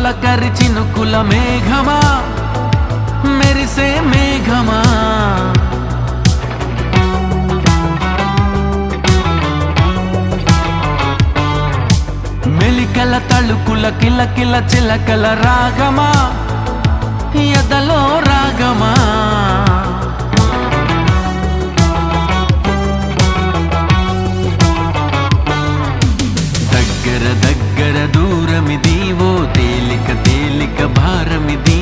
తొలకరి చినుకుల మేఘమా మెరిసే మేఘమా మెలికల తళుకుల కిలకిల చిలకల రాగమా ఎదలో రాగమా దగ్గర దగ్గర దూరమిది ఓ తేలిక తేలిక భారమిది